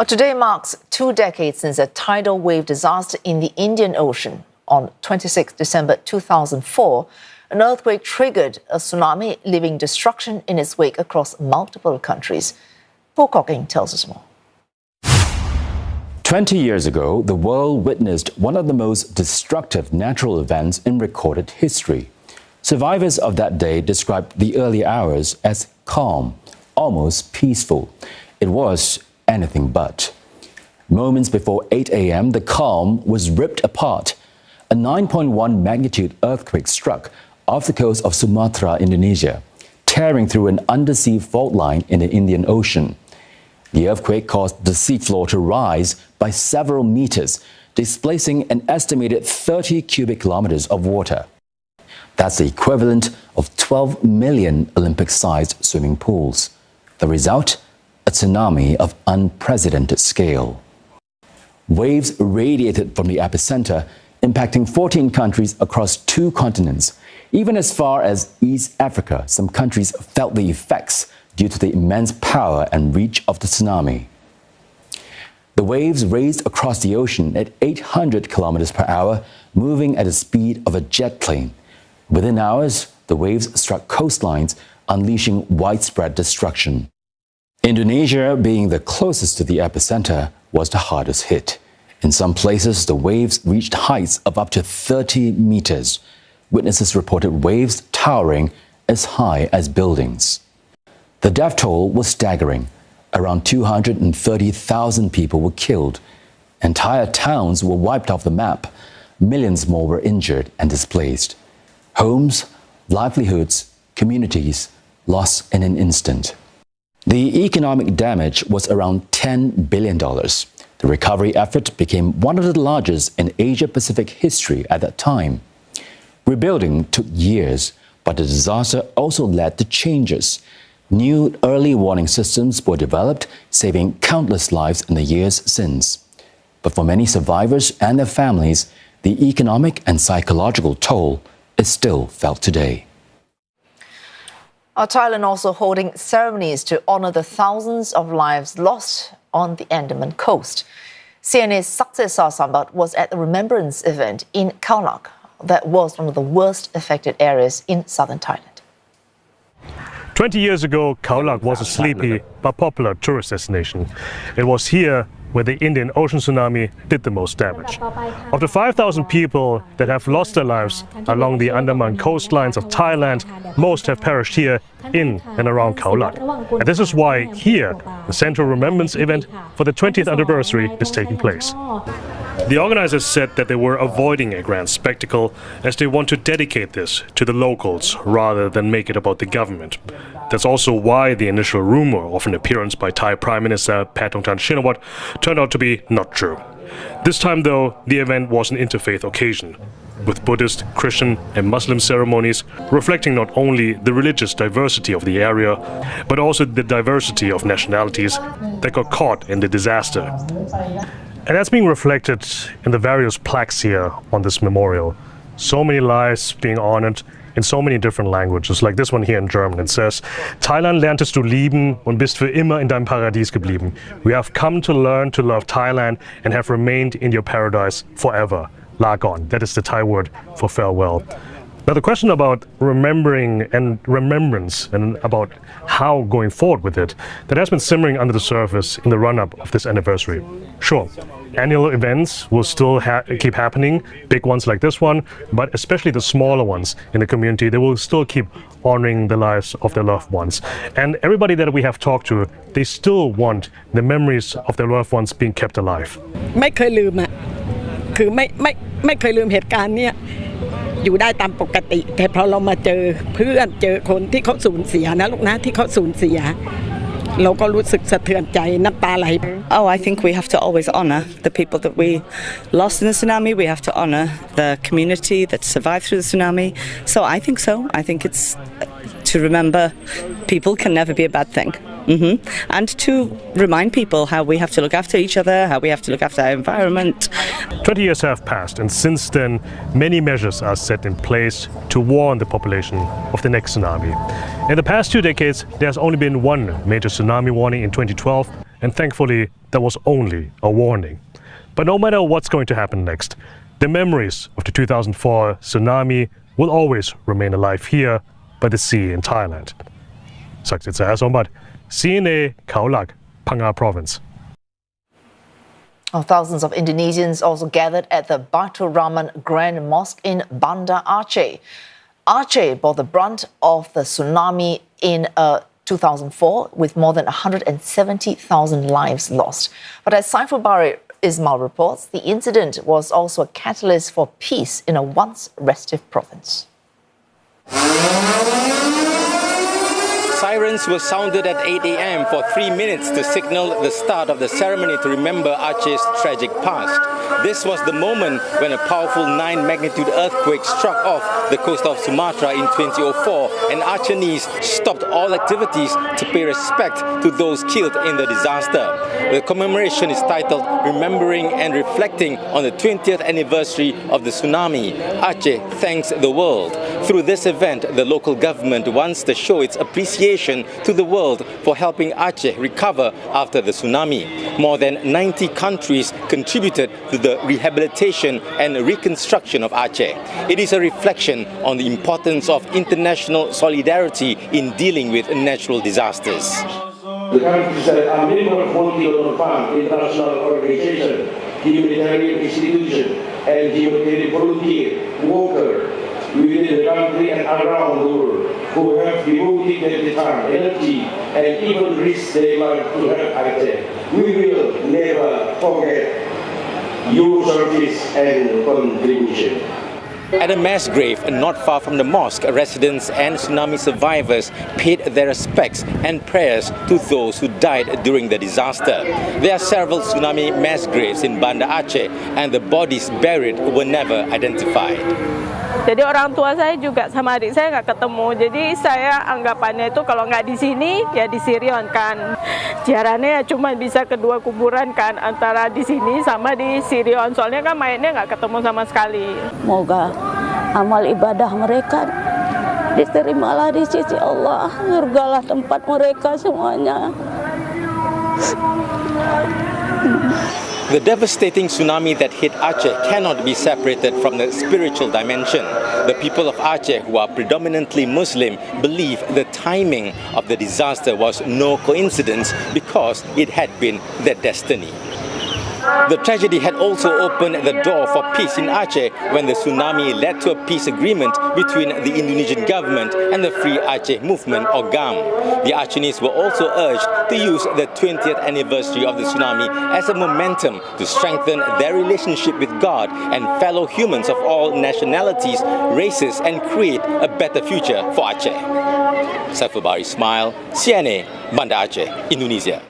Well, today marks 2 decades since a tidal wave disaster in the Indian Ocean. On 26 December 2004, an earthquake triggered a tsunami, leaving destruction in its wake across multiple countries. Paul Cocking tells us more. 20 years ago, the world witnessed one of the most destructive natural events in recorded history. Survivors of that day described the early hours as calm, almost peaceful. It was anything but. Moments before 8 a.m., the calm was ripped apart. A 9.1 magnitude earthquake struck off the coast of Sumatra, Indonesia, tearing through an undersea fault line in the Indian Ocean. The earthquake caused the seafloor to rise by several meters, displacing an estimated 30 cubic kilometers of water. That's the equivalent of 12 million Olympic-sized swimming pools. The result? A tsunami of unprecedented scale. Waves radiated from the epicenter, impacting 14 countries across 2 continents. Even as far as East Africa, some countries felt the effects due to the immense power and reach of the tsunami. The waves raced across the ocean at 800 kilometers per hour, moving at the speed of a jet plane. Within hours, the waves struck coastlines, unleashing widespread destruction. Indonesia, being the closest to the epicenter, was the hardest hit. In some places, the waves reached heights of up to 30 meters. Witnesses reported waves towering as high as buildings. The death toll was staggering. Around 230,000 people were killed. Entire towns were wiped off the map. Millions more were injured and displaced. Homes, livelihoods, communities lost in an instant. The economic damage was around $10 billion. The recovery effort became one of the largest in Asia-Pacific history at that time. Rebuilding took years, but the disaster also led to changes. New early warning systems were developed, saving countless lives in the years since. But for many survivors and their families, the economic and psychological toll is still felt today. Thailand also holding ceremonies to honor the thousands of lives lost on the Andaman coast. CNA's Saksith Saiyasombut was at the remembrance event in Khao Lak that was one of the worst affected areas in southern Thailand. 20 years ago, Khao Lak was a sleepy but popular tourist destination. It was here where the Indian Ocean tsunami did the most damage. Of the 5,000 people that have lost their lives along the Andaman coastlines of Thailand, most have perished here in and around Khao Lak. And this is why here, the central remembrance event for the 20th anniversary is taking place. The organizers said that they were avoiding a grand spectacle as they want to dedicate this to the locals rather than make it about the government. That's also why the initial rumor of an appearance by Thai Prime Minister Paetongtarn Shinawatra turned out to be not true. This time, though, the event was an interfaith occasion, with Buddhist, Christian and Muslim ceremonies reflecting not only the religious diversity of the area, but also the diversity of nationalities that got caught in the disaster. And that's being reflected in the various plaques here on this memorial. So many lives being honored in so many different languages, like this one here in German. It says, Thailand lerntest du lieben und bist für immer in deinem Paradies geblieben. We have come to learn to love Thailand and have remained in your paradise forever. Lagon. That is the Thai word for farewell. Now the question about remembering and remembrance and about how going forward with it, that has been simmering under the surface in the run-up of this anniversary. Sure, annual events will still keep happening, big ones like this one, but especially the smaller ones in the community, they will still keep honoring the lives of their loved ones. And everybody that we have talked to, they still want the memories of their loved ones being kept alive. ไม่เคยลืมอ่ะคือไม่เคยลืมเหตุการณ์เนี้ยอยู่ได้ตามปกติแต่พอเรามาเจอเพื่อนเจอคนที่เขาสูญเสียนะลูกนะที่เขาสูญเสียเราก็รู้สึกสะเทือนใจน้ำตาไหล Oh, I think we have to always honor the people that we lost in the tsunami. We have to honor the community that survived through the tsunami. So I think so. I think it's to remember people can never be a bad thing. And to remind people how we have to look after each other, how we have to look after our environment. 20 years have passed, and since then, many measures are set in place to warn the population of the next tsunami. In the past 2 decades, there has only been one major tsunami warning in 2012, and thankfully that was only a warning. But no matter what's going to happen next, the memories of the 2004 tsunami will always remain alive here by the sea in Thailand. Saksith Saiyasombut, CNA, Khao Lak, Phang Province. Thousands of Indonesians also gathered at the Baiturrahman Grand Mosque in Banda Aceh. Aceh bore the brunt of the tsunami in 2004, with more than 170,000 lives lost. But as Saifulbahri Ismail reports, the incident was also a catalyst for peace in a once-restive province. Sirens were sounded at 8 a.m. for 3 minutes to signal the start of the ceremony to remember Aceh's tragic past. This was the moment when a powerful 9-magnitude earthquake struck off the coast of Sumatra in 2004, and Acehnese stopped all activities to pay respect to those killed in the disaster. The commemoration is titled Remembering and Reflecting on the 20th anniversary of the tsunami. Aceh thanks the world. Through this event, the local government wants to show its appreciation to the world for helping Aceh recover after the tsunami. More than 90 countries contributed to the rehabilitation and reconstruction of Aceh. It is a reflection on the importance of international solidarity in dealing with natural disasters. The countries that are member of Multi-Donor Fund, international organization, humanitarian institution, and humanitarian volunteer, worker within the country and around the world who have devoted their time, energy, and even risked their life to help Aceh. We will never forget your service and contribution. At a mass grave not far from the mosque, residents and tsunami survivors paid their respects and prayers to those who died during the disaster. There are several tsunami mass graves in Banda Aceh, and the bodies buried were never identified. Jadi orang tua saya juga sama adik saya nggak ketemu. Jadi saya anggapannya itu kalau nggak di sini ya di Sirion kan. Jaraknya cuma bisa kedua kuburan kan, antara di sini sama di Sirion. Soalnya kan mayatnya nggak ketemu sama sekali. Semoga amal ibadah mereka diterimalah di sisi Allah. Surgalah tempat mereka semuanya. The devastating tsunami that hit Aceh cannot be separated from the spiritual dimension. The people of Aceh, who are predominantly Muslim, believe the timing of the disaster was no coincidence because it had been their destiny. The tragedy had also opened the door for peace in Aceh when the tsunami led to a peace agreement between the Indonesian government and the Free Aceh movement, or GAM. The Acehnese were also urged to use the 20th anniversary of the tsunami as a momentum to strengthen their relationship with God and fellow humans of all nationalities, races, and create a better future for Aceh. Saifulbahri Ismail, CNA, Banda Aceh, Indonesia.